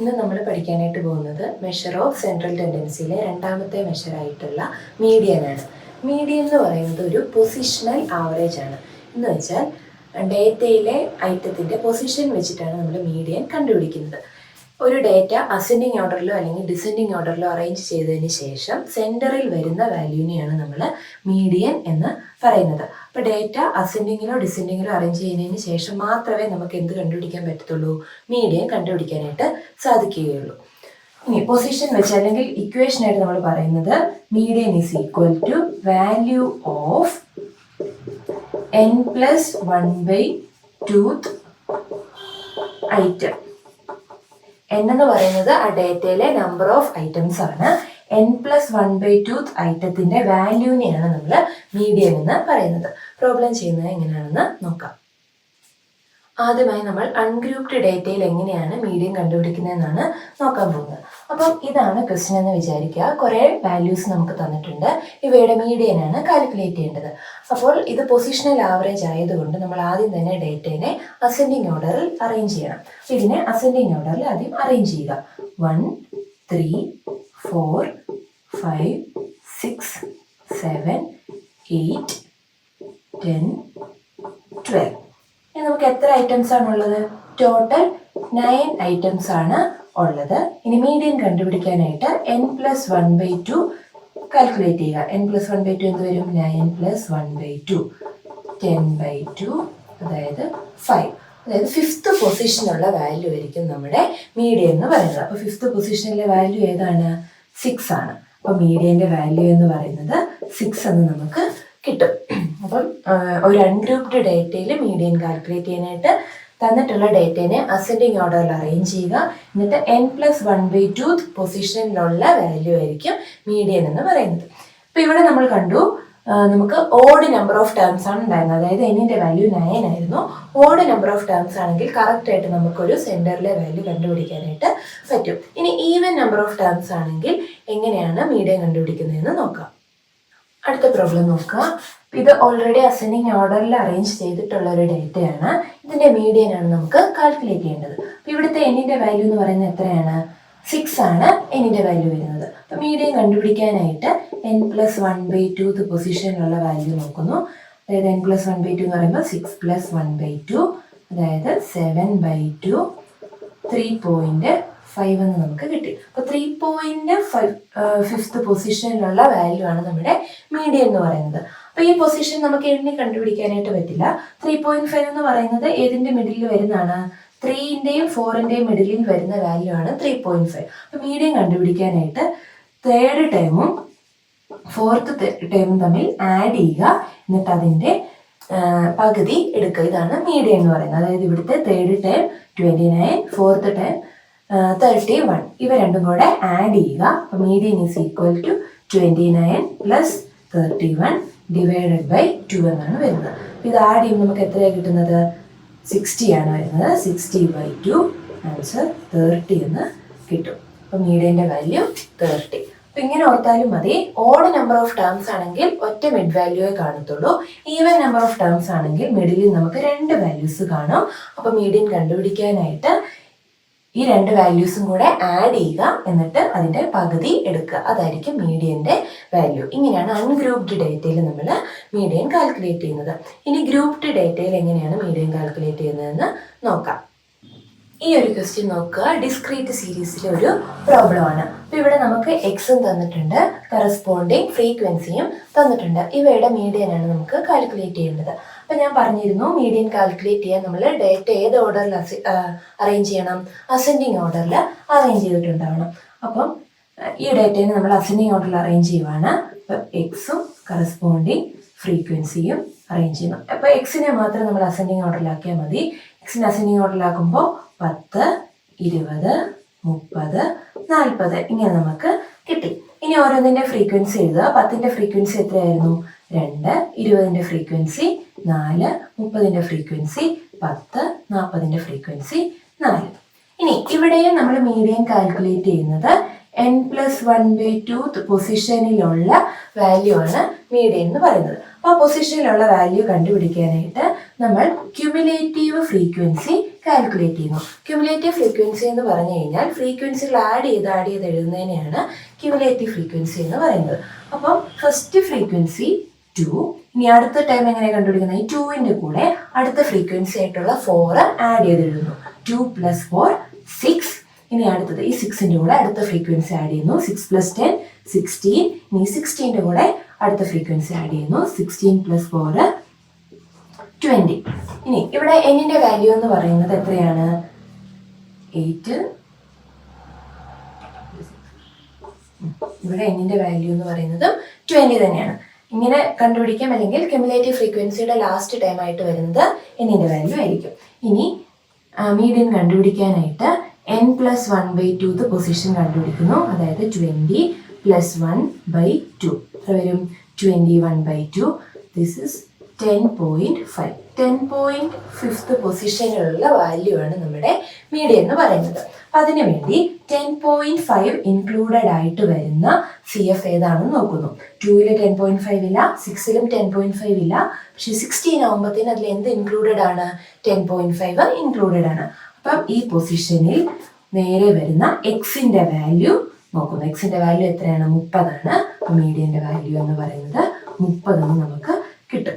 ഇന്ന് നമ്മൾ പഠിക്കാനായിട്ട് പോകുന്നത് മെഷർ ഓഫ് സെൻട്രൽ ടെൻഡൻസിയിലെ രണ്ടാമത്തെ മെഷറായിട്ടുള്ള മീഡിയനാണ്. മീഡിയൻ എന്ന് പറയുന്നത് ഒരു പൊസിഷണൽ ആവറേജ് ആണ്. എന്ന് വെച്ചാൽ ഡേറ്റയിലെ ഐറ്റത്തിൻ്റെ പൊസിഷൻ വെച്ചിട്ടാണ് നമ്മൾ മീഡിയൻ കണ്ടുപിടിക്കുന്നത്. ഒരു ഡേറ്റ അസെൻഡിങ് ഓർഡറിലോ അല്ലെങ്കിൽ ഡിസെൻഡിങ് ഓർഡറിലോ അറേഞ്ച് ചെയ്തതിന് ശേഷം സെൻറ്ററിൽ വരുന്ന വാല്യൂവിനെയാണ് നമ്മൾ മീഡിയൻ എന്ന് പറയുന്നത്. അപ്പോൾ ഡേറ്റ അസെൻഡിങ്ങിലോ ഡിസെൻഡിങ്ങിലോ അറേഞ്ച് ചെയ്യുന്നതിന് ശേഷം മാത്രമേ നമുക്ക് എന്ത് കണ്ടുപിടിക്കാൻ പറ്റത്തുള്ളൂ, മീഡിയൻ കണ്ടുപിടിക്കാനായിട്ട് സാധിക്കുകയുള്ളൂ. ഇനി പൊസിഷൻ വെച്ച് അല്ലെങ്കിൽ ഇക്വേഷനായിട്ട് നമ്മൾ പറയുന്നത് median is equal to value of n+1/2th item. n എന്ന് പറയുന്നത് ആ ഡേറ്റയിലെ നമ്പർ ഓഫ് ഐറ്റംസ് ആണ്. n+1/2th ഐറ്റത്തിന്റെ വാല്യൂവിനെയാണ് നമ്മൾ മീഡിയൻ എന്ന് പറയുന്നത്. പ്രോബ്ലം ചെയ്യുന്നത് എങ്ങനെയാണെന്ന് നോക്കാം. ആദ്യമായി നമ്മൾ അൺഗ്രൂപ്ഡ് ഡേറ്റയിൽ എങ്ങനെയാണ് മീഡിയൻ കണ്ടുപിടിക്കുന്നതെന്നാണ് നോക്കാൻ പോകുന്നത്. അപ്പം ഇതാണ് ക്വസ്റ്റ്യൻ എന്ന് വിചാരിക്കുക. കുറേ വാല്യൂസ് നമുക്ക് തന്നിട്ടുണ്ട്. ഇവയുടെ മീഡിയനാണ് കാൽക്കുലേറ്റ് ചെയ്യേണ്ടത്. അപ്പോൾ ഇത് പൊസിഷണൽ ആവറേജ് ആയതുകൊണ്ട് നമ്മൾ ആദ്യം തന്നെ ഡേറ്റയെ അസെൻഡിങ് ഓർഡറിൽ അറേഞ്ച് ചെയ്യണം. ഇതിനെ അസെൻഡിങ് ഓർഡറിൽ ആദ്യം അറേഞ്ച് ചെയ്യുക. 1, 3, 4, 5, 6, 7, 8, 10, 12. ഇനി നമുക്ക് എത്ര ഐറ്റംസ് ആണുള്ളത്? ടോട്ടൽ 9 ഐറ്റംസ് ആണ് ഉള്ളത്. ഇനി മീഡിയൻ കണ്ടുപിടിക്കാനായിട്ട് n+1/2 കാൽക്കുലേറ്റ് ചെയ്യുക. n+1/2 എന്ത് വരും? 9+1/2 10/2, അതായത് 5. അതായത് 5th പൊസിഷനുള്ള വാല്യൂ ആയിരിക്കും നമ്മുടെ മീഡിയൻ എന്ന് പറയുന്നത്. അപ്പോൾ 5th പൊസിഷനിലെ വാല്യൂ ഏതാണ്? 6 ആണ്. അപ്പോൾ മീഡിയൻ്റെ വാല്യൂ എന്ന് പറയുന്നത് 6 എന്ന് നമുക്ക് കിട്ടും. അപ്പം ഒരു അൺഗ്രൂപ്ഡ് ഡേറ്റയിൽ മീഡിയൻ കാൽക്കുലേറ്റ് ചെയ്യാനായിട്ട് തന്നിട്ടുള്ള ഡേറ്റയെ അസെൻഡിങ് ഓർഡറിൽ അറേഞ്ച് ചെയ്യുക. എന്നിട്ട് n+1/2th പൊസിഷനിലുള്ള വാല്യൂ ആയിരിക്കും മീഡിയൻ എന്ന് പറയുന്നത്. അപ്പോൾ ഇവിടെ നമ്മൾ കണ്ടു, നമുക്ക് ഓഡ് നമ്പർ ഓഫ് ടേംസ് ആണ് ഉണ്ടായിരുന്നത്. അതായത് എന്നിൻ്റെ വാല്യൂ 9 ആയിരുന്നു. ഓഡ് നമ്പർ ഓഫ് ടേംസ് ആണെങ്കിൽ കറക്റ്റായിട്ട് നമുക്കൊരു സെൻറ്ററിലെ വാല്യൂ കണ്ടുപിടിക്കാനായിട്ട് പറ്റും. ഇനി ഈവൻ നമ്പർ ഓഫ് ടേംസ് ആണെങ്കിൽ എങ്ങനെയാണ് മീഡിയൻ കണ്ടുപിടിക്കുന്നതെന്ന് നോക്കാം. അടുത്ത പ്രോബ്ലം നോക്കുക. ഇത് ഓൾറെഡി അസെൻഡിങ് ഓർഡറിൽ അറേഞ്ച് ചെയ്തിട്ടുള്ള ഒരു ഡേറ്റയാണ്. ഇതിൻ്റെ മീഡിയനാണ് നമുക്ക് കാൽക്കുലേറ്റ് ചെയ്യേണ്ടത്. അപ്പോൾ ഇവിടുത്തെ എന്നിൻ്റെ വാല്യൂ എന്ന് പറയുന്നത് എത്രയാണ്? 6 ആണ് എന്നിൻ്റെ വാല്യൂ വരുന്നത്. അപ്പോൾ മീഡിയൻ കണ്ടുപിടിക്കാനായിട്ട് n+1/2th പൊസിഷനിലുള്ള വാല്യൂ നോക്കുന്നു. അതായത് n+1/2 എന്ന് പറയുമ്പോൾ 6+1/2, അതായത് 7/2, 3.5 എന്ന് നമുക്ക് കിട്ടി. അപ്പോൾ 3.5th പൊസിഷനിലുള്ള വാല്യൂ ആണ് നമ്മുടെ മീഡിയൻ എന്ന് പറയുന്നത്. അപ്പോൾ ഈ പൊസിഷൻ നമുക്ക് എണ്ണി കണ്ടുപിടിക്കാനായിട്ട് പറ്റില്ല. 3.5 എന്ന് പറയുന്നത് ഏതിൻ്റെ മിഡിലിൽ വരുന്നതാണ്? 3ൻ്റെയും 4ൻ്റെയും മിഡിലിൽ വരുന്ന വാല്യൂ ആണ് 3.5. അപ്പോൾ മീഡിയൻ കണ്ടുപിടിക്കാനായിട്ട് 3rd ടേമും 4th ടേമും തമ്മിൽ ആഡ് ചെയ്യുക. എന്നിട്ട് അതിൻ്റെ പകുതി എടുക്കുക. ഇതാണ് മീഡിയൻ എന്ന് പറയുന്നത്. അതായത് ഇവിടുത്തെ 3rd ടേം 29, 4th ടേം 31. ഇവ രണ്ടും കൂടെ ആഡ് ചെയ്യുക. അപ്പോൾ median is equal to 29 + 31 divided by 2 എന്നാണ് വരുന്നത്. ഇത് ആഡ് ചെയ്യുമ്പോൾ നമുക്ക് എത്രയാണ് കിട്ടുന്നത്? 60 ആണ് വരുന്നത്. 60/2, ആൻസർ 30 എന്ന് കിട്ടും. അപ്പോൾ മീഡിയൻ്റെ വാല്യൂ 30. അപ്പോൾ ഇങ്ങനെ ഓർത്താലും മതി. ഓഡ് നമ്പർ ഓഫ് ടേംസ് ആണെങ്കിൽ ഒറ്റ മിഡ് വാല്യൂവേ കാണത്തുള്ളൂ. ഈവൻ നമ്പർ ഓഫ് ടേംസ് ആണെങ്കിൽ മിഡിലിൽ നമുക്ക് 2 വാല്യൂസ് കാണും. അപ്പോൾ മീഡിയൻ കണ്ടുപിടിക്കാനായിട്ട് ഈ 2 വാല്യൂസും കൂടെ ആഡ് ചെയ്യുക. എന്നിട്ട് അതിൻ്റെ പകുതി എടുക്കുക. അതായിരിക്കും മീഡിയൻ്റെ വാല്യൂ. ഇങ്ങനെയാണ് അൺഗ്രൂപ്ഡ് ഡേറ്റയിൽ നമ്മൾ മീഡിയൻ കാൽക്കുലേറ്റ് ചെയ്യുന്നത്. ഇനി ഗ്രൂപ്ഡ് ഡേറ്റയിൽ എങ്ങനെയാണ് മീഡിയൻ കാൽക്കുലേറ്റ് ചെയ്യുന്നതെന്ന് നോക്കാം. ഈ ഒരു ക്വസ്റ്റ്യൻ നോക്കുക. ഡിസ്ക്രീറ്റ് സീരീസിലെ ഒരു പ്രോബ്ലം ആണ്. അപ്പോൾ ഇവിടെ നമുക്ക് എക്സും തന്നിട്ടുണ്ട്, കറസ്പോണ്ടിങ് ഫ്രീക്വൻസിയും തന്നിട്ടുണ്ട്. ഇവയുടെ മീഡിയനാണ് നമുക്ക് കാൽക്കുലേറ്റ് ചെയ്യേണ്ടത്. അപ്പം ഞാൻ പറഞ്ഞിരുന്നു, മീഡിയൻ കാൽക്കുലേറ്റ് ചെയ്യാൻ നമ്മൾ ഡേറ്റ ഏത് ഓർഡറിൽ അറേഞ്ച് ചെയ്യണം? അസെൻഡിങ് ഓർഡറിൽ അറേഞ്ച് ചെയ്തിട്ടുണ്ടാവണം. അപ്പം ഈ ഡേറ്റയെ നമ്മൾ അസെൻഡിങ് ഓർഡറിൽ അറേഞ്ച് ചെയ്യുവാണ്. അപ്പം എക്സും കറസ്പോണ്ടിങ് ഫ്രീക്വൻസിയും അറേഞ്ച് ചെയ്യണം. അപ്പോൾ എക്സിനെ മാത്രം നമ്മൾ അസെൻഡിങ് ഓർഡറിലാക്കിയാൽ മതി. എക്സിനെ അസെൻഡിങ് ഓർഡറിലാക്കുമ്പോൾ 10, 20, 30, 40 ഇങ്ങനെ നമുക്ക് കിട്ടി. ഇനി ഓരോന്നിൻ്റെ ഫ്രീക്വൻസി എഴുതുക. 10ൻ്റെ ഫ്രീക്വൻസി എത്രയായിരുന്നു? 2, 20ൻ്റെ ഫ്രീക്വൻസി 4, 30ൻ്റെ ഫ്രീക്വൻസി 10, 40ൻ്റെ ഫ്രീക്വൻസി 4. ഇനി ഇവിടെയും നമ്മൾ മീഡിയൻ കാൽക്കുലേറ്റ് ചെയ്യുന്നത് n+1/2th പൊസിഷനിലുള്ള വാല്യൂ ആണ് മീഡിയൻ എന്ന് പറയുന്നത്. അപ്പോൾ ആ പൊസിഷനിലുള്ള വാല്യൂ കണ്ടുപിടിക്കാനായിട്ട് നമ്മൾ ക്യുമുലേറ്റീവ് ഫ്രീക്വൻസി കാൽക്കുലേറ്റ് ചെയ്യുന്നു. ക്യുമുലേറ്റീവ് ഫ്രീക്വൻസി എന്ന് പറഞ്ഞു കഴിഞ്ഞാൽ ഫ്രീക്വൻസികൾ ആഡ് ചെയ്ത് എഴുതുന്നതിനെയാണ് ക്യുമുലേറ്റീവ് ഫ്രീക്വൻസി എന്ന് പറയുന്നത്. അപ്പം ഫസ്റ്റ് ഫ്രീക്വൻസി 2. ഇനി അടുത്ത ടൈം എങ്ങനെ കണ്ടുപിടിക്കുന്നത്? ഈ 2ന്റെ കൂടെ അടുത്ത ഫ്രീക്വൻസി ആയിട്ടുള്ള 4 ആഡ് ചെയ്ത് എഴുതുന്നു. 2 + 4 6. ഇനി അടുത്തത് ഈ 6ന്റെ കൂടെ അടുത്ത ഫ്രീക്വൻസി ആഡ് ചെയ്യുന്നു. 6 + 10 16. ഇനി 16ന്റെ കൂടെ അടുത്ത ഫ്രീക്വൻസി ആഡ് ചെയ്യുന്നു. 16 + 4 20. ഇനി ഇവിടെ എന്നിന്റെ വാല്യൂ എന്ന് പറയുന്നത് എത്രയാണ്? 8. ഇവിടെ എന്നിന്റെ വാല്യൂ എന്ന് പറയുന്നത് 20 തന്നെയാണ്. ഇങ്ങനെ കണ്ടുപിടിക്കാം. അല്ലെങ്കിൽ ക്യുമുലേറ്റീവ് ഫ്രീക്വൻസിയുടെ ലാസ്റ്റ് ടൈം ആയിട്ട് വരുന്നത് എന്നിന്റെ വാല്യൂ ആയിരിക്കും. ഇനി മീഡിയൻ കണ്ടുപിടിക്കാനായിട്ട് n+1/2 പൊസിഷൻ കണ്ടുപിടിക്കുന്നു. അതായത് 20 + 1/2 എത്ര വരും? 21/2. This is 10.5. 10.5 പൊസിഷനിലുള്ള വാല്യൂ ആണ് നമ്മുടെ മീഡിയൻ എന്ന് പറയുന്നത്. അതിനു വേണ്ടി 10.5 ഇൻക്ലൂഡഡ് ആയിട്ട് വരുന്ന CF ഏതാണെന്ന് നോക്കുന്നു. 2ൽ 10.5 ഇല്ല, 6ലും 10.5 ഇല്ല. പക്ഷെ 16 ആകുമ്പോഴത്തേന് അതിൽ എന്ത് ഇൻക്ലൂഡഡ് ആണ്? 10.5 ഇൻക്ലൂഡഡ് ആണ്. അപ്പം ഈ പൊസിഷനിൽ നേരെ വരുന്ന എക്സിന്റെ വാല്യൂ നോക്കുന്നു. എക്സിന്റെ വാല്യൂ എത്രയാണ്? 30 ആണ്. മീഡിയന്റെ വാല്യൂ എന്ന് പറയുന്നത് 30 എന്ന് നമുക്ക് കിട്ടും.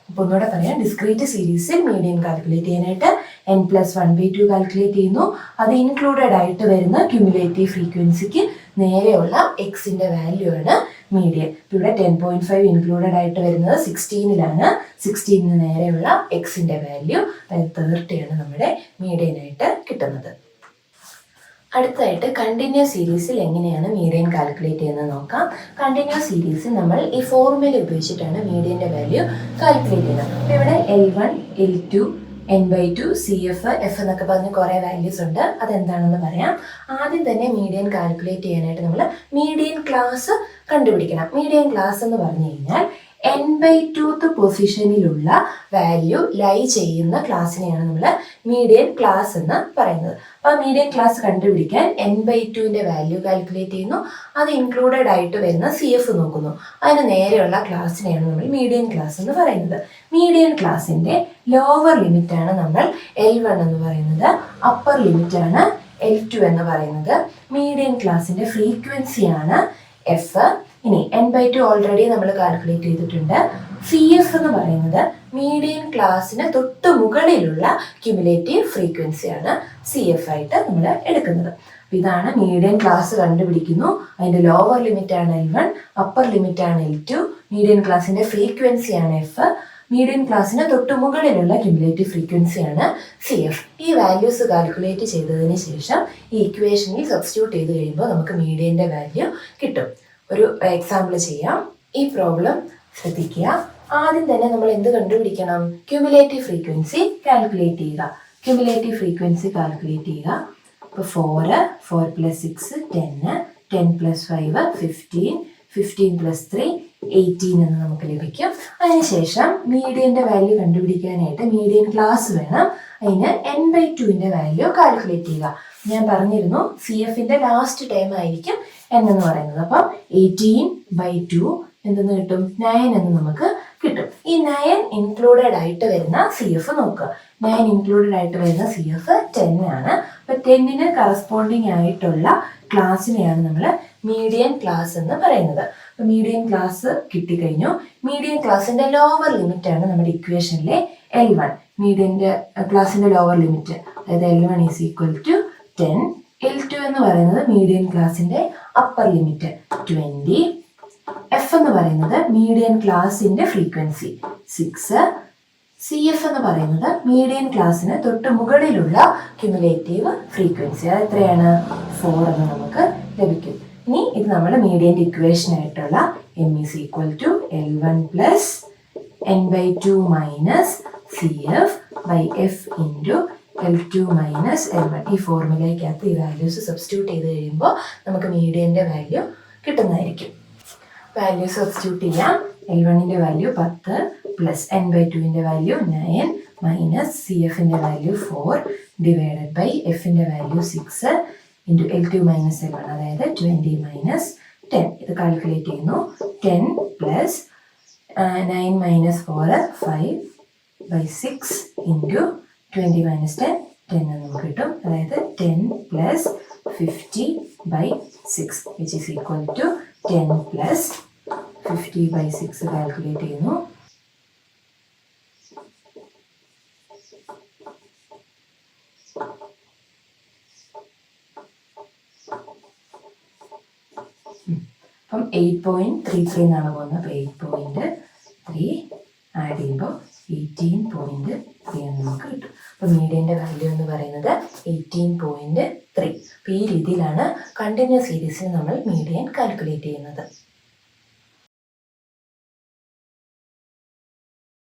അപ്പോൾ ഒന്നുകൂടെ പറയാം, ഡിസ്ക്രീറ്റ് സീരീസിൽ മീഡിയൻ കാൽക്കുലേറ്റ് ചെയ്യാനായിട്ട് n+1/2 കാൽക്കുലേറ്റ് ചെയ്യുന്നു. അത് ഇൻക്ലൂഡഡ് ആയിട്ട് വരുന്ന ക്യുമുലേറ്റീവ് ഫ്രീക്വൻസിക്ക് നേരെയുള്ള എക്സിന്റെ വാല്യൂ ആണ് മീഡിയൻ. ഇവിടെ 10.5 ഇൻക്ലൂഡഡ് ആയിട്ട് വരുന്നത് 16ലാണ്. 16ന് നേരെയുള്ള എക്സിന്റെ വാല്യൂ 30 ആണ് നമ്മുടെ മീഡിയൻ ആയിട്ട് കിട്ടുന്നത്. അടുത്തതായിട്ട് കണ്ടിന്യൂസ് സീരീസിൽ എങ്ങനെയാണ് മീഡിയൻ കാൽക്കുലേറ്റ് ചെയ്യുന്നത് നോക്കാം. കണ്ടിന്യൂസ് സീരീസിൽ നമ്മൾ ഈ ഫോർമുല ഉപയോഗിച്ചിട്ടാണ് മീഡിയന്റെ വാല്യൂ കാൽക്കുലേറ്റ് ചെയ്യുന്നത്. അപ്പോൾ ഇവിടെ L1, L2, n/2, CF, F എന്നൊക്കെ പറഞ്ഞ് കുറേ വാല്യൂസ് ഉണ്ട്. അതെന്താണെന്ന് പറയാം. ആദ്യം തന്നെ മീഡിയൻ കാൽക്കുലേറ്റ് ചെയ്യാനായിട്ട് നമ്മൾ മീഡിയൻ ക്ലാസ് കണ്ടുപിടിക്കണം. മീഡിയൻ ക്ലാസ് എന്ന് പറഞ്ഞു കഴിഞ്ഞാൽ n/2 പൊസിഷനിലുള്ള വാല്യൂ ലൈ ചെയ്യുന്ന ക്ലാസ്സിനെയാണ് നമ്മൾ മീഡിയൻ ക്ലാസ് എന്ന് പറയുന്നത്. അപ്പോൾ മീഡിയൻ ക്ലാസ് കണ്ടുപിടിക്കാൻ n/2ന്റെ വാല്യൂ കാൽക്കുലേറ്റ് ചെയ്യുന്നു. അത് ഇൻക്ലൂഡഡ് ആയിട്ട് വരുന്ന CF നോക്കുന്നു. അതിന് നേരെയുള്ള ക്ലാസ്സിനെയാണ് നമ്മൾ മീഡിയൻ ക്ലാസ് എന്ന് പറയുന്നത്. മീഡിയൻ ക്ലാസ്സിന്റെ ലോവർ ലിമിറ്റ് ആണ് നമ്മൾ L1 എന്ന് പറയുന്നത്. അപ്പർ ലിമിറ്റ് ആണ് L2 എന്ന് പറയുന്നത്. മീഡിയൻ ക്ലാസ്സിന്റെ ഫ്രീക്വൻസിയാണ് F. ഇനി n/2 ഓൾറെഡി നമ്മൾ കാൽക്കുലേറ്റ് ചെയ്തിട്ടുണ്ട്. CF എന്ന് പറയുന്നത് മീഡിയൻ ക്ലാസ്സിന് തൊട്ട് മുകളിലുള്ള ക്യുമുലേറ്റീവ് ഫ്രീക്വൻസിയാണ് CF ആയിട്ട് നമ്മൾ എടുക്കുന്നത്. അപ്പോൾ ഇതാണ് മീഡിയൻ ക്ലാസ് കണ്ടുപിടിക്കുന്നു. അതിൻ്റെ ലോവർ ലിമിറ്റ് ആണ് L1, അപ്പർ ലിമിറ്റ് ആണ് L2, മീഡിയൻ ക്ലാസ്സിൻ്റെ ഫ്രീക്വൻസിയാണ് F, മീഡിയൻ ക്ലാസ്സിന് തൊട്ട് മുകളിലുള്ള ക്യുമുലേറ്റീവ് ഫ്രീക്വൻസിയാണ് CF. ഈ വാല്യൂസ് കാൽക്കുലേറ്റ് ചെയ്തതിന് ശേഷം ഈ ഇക്വേഷനിൽ സബ്സ്റ്റിറ്റ്യൂട്ട് ചെയ്ത് കഴിയുമ്പോൾ നമുക്ക് മീഡിയൻ്റെ വാല്യൂ കിട്ടും. ഒരു എക്സാമ്പിൾ ചെയ്യാം. ഈ പ്രോബ്ലം ശ്രദ്ധിക്കുക. ആദ്യം തന്നെ നമ്മൾ എന്ത് കണ്ടുപിടിക്കണം? ക്യുമുലേറ്റീവ് ഫ്രീക്വൻസി കാൽക്കുലേറ്റ് ചെയ്യുക. ക്യുമുലേറ്റീവ് ഫ്രീക്വൻസി കാൽക്കുലേറ്റ് ചെയ്യുക. ഇപ്പോൾ 4 + 6 10, 10 + 5 15, 15 + 3 18 എന്ന് നമുക്ക് ലഭിക്കും. അതിനുശേഷം മീഡിയൻ്റെ വാല്യൂ കണ്ടുപിടിക്കാനായിട്ട് മീഡിയൻ ക്ലാസ് വേണം. അതിന് n/2ന്റെ വാല്യൂ കാൽക്കുലേറ്റ് ചെയ്യുക. ഞാൻ പറഞ്ഞിരുന്നു CFന്റെ ലാസ്റ്റ് ടൈം ആയിരിക്കും n എന്ന് പറയുന്നത്. അപ്പം 18/2 എന്തെന്ന് കിട്ടും? 9 എന്ന് നമുക്ക് കിട്ടും. ഈ 9 ഇൻക്ലൂഡഡ് ആയിട്ട് വരുന്ന CF നോക്കുക. 9 ഇൻക്ലൂഡഡ് ആയിട്ട് വരുന്ന CF 10 ആണ്. അപ്പം 10ന് കറസ്പോണ്ടിങ് ആയിട്ടുള്ള ക്ലാസ്സിനെയാണ് നമ്മൾ മീഡിയൻ ക്ലാസ് എന്ന് പറയുന്നത്. അപ്പം മീഡിയൻ ക്ലാസ് കിട്ടിക്കഴിഞ്ഞു. മീഡിയൻ ക്ലാസ്സിന്റെ ലോവർ ലിമിറ്റ് ആണ് നമ്മുടെ ഇക്വേഷനിലെ L1. മീഡിയന്റെ ക്ലാസ്സിന്റെ ലോവർ ലിമിറ്റ്, അതായത് L1 = 10. L2 എന്ന് പറയുന്നത് മീഡിയൻ ക്ലാസ്സിന്റെ അപ്പർ ലിമിറ്റ് 20. F എന്ന് പറയുന്നത് മീഡിയൻ ക്ലാസ്സിന്റെ ഫ്രീക്വൻസി 6. CF എന്ന് പറയുന്നത് മീഡിയൻ ക്ലാസ്സിന് തൊട്ട് മുകളിലുള്ള ക്യുമുലേറ്റീവ് ഫ്രീക്വൻസി. അത് എത്രയാണ്? 4 എന്ന് നമുക്ക് ലഭിക്കും. ഇനി ഇത് നമ്മുടെ മീഡിയന്റെ ഇക്വേഷൻ ആയിട്ടുള്ള M = L1 + n/2 - CF/F × L2 - L1. ഈ ഫോർമുലയ്ക്കകത്ത് ഈ വാല്യൂസ് സബ്സ്റ്റിറ്റ്യൂട്ട് ചെയ്ത് കഴിയുമ്പോൾ നമുക്ക് മീഡിയന്റെ വാല്യൂ കിട്ടുന്നതായിരിക്കും. വാല്യൂ സബ്സ്റ്റിറ്റ്യൂട്ട് ചെയ്യാം. L1ന്റെ വാല്യൂ 10 + n/2ന്റെ വാല്യൂ 9 - CFന്റെ വാല്യൂ 4 / Fന്റെ വാല്യൂ 6 × L2 - L1, അതായത് 20 - 10. ഇത് കാൽക്കുലേറ്റ് ചെയ്യുന്നു. 10 + 9 - 4 5/6 × 20 - 10 10 നമുക്ക് കിട്ടും. അതായത് 10 plus 50/6 which is equal to 10 plus 50/6 calculate ചെയ്യുന്നു. അപ്പം 8.33 എന്നാണ് പോകുന്നത്. അപ്പോൾ 8.3 ആഡ് ചെയ്യുമ്പോൾ 18.3 എന്ന് നമുക്ക് കിട്ടും. അപ്പോൾ മീഡിയൻ്റെ വാല്യൂ എന്ന് പറയുന്നത് 18.3. അപ്പോൾ ഈ രീതിയിലാണ് കണ്ടിന്യൂസ് സീരീസിന് നമ്മൾ മീഡിയൻ കാൽക്കുലേറ്റ് ചെയ്യുന്നത്.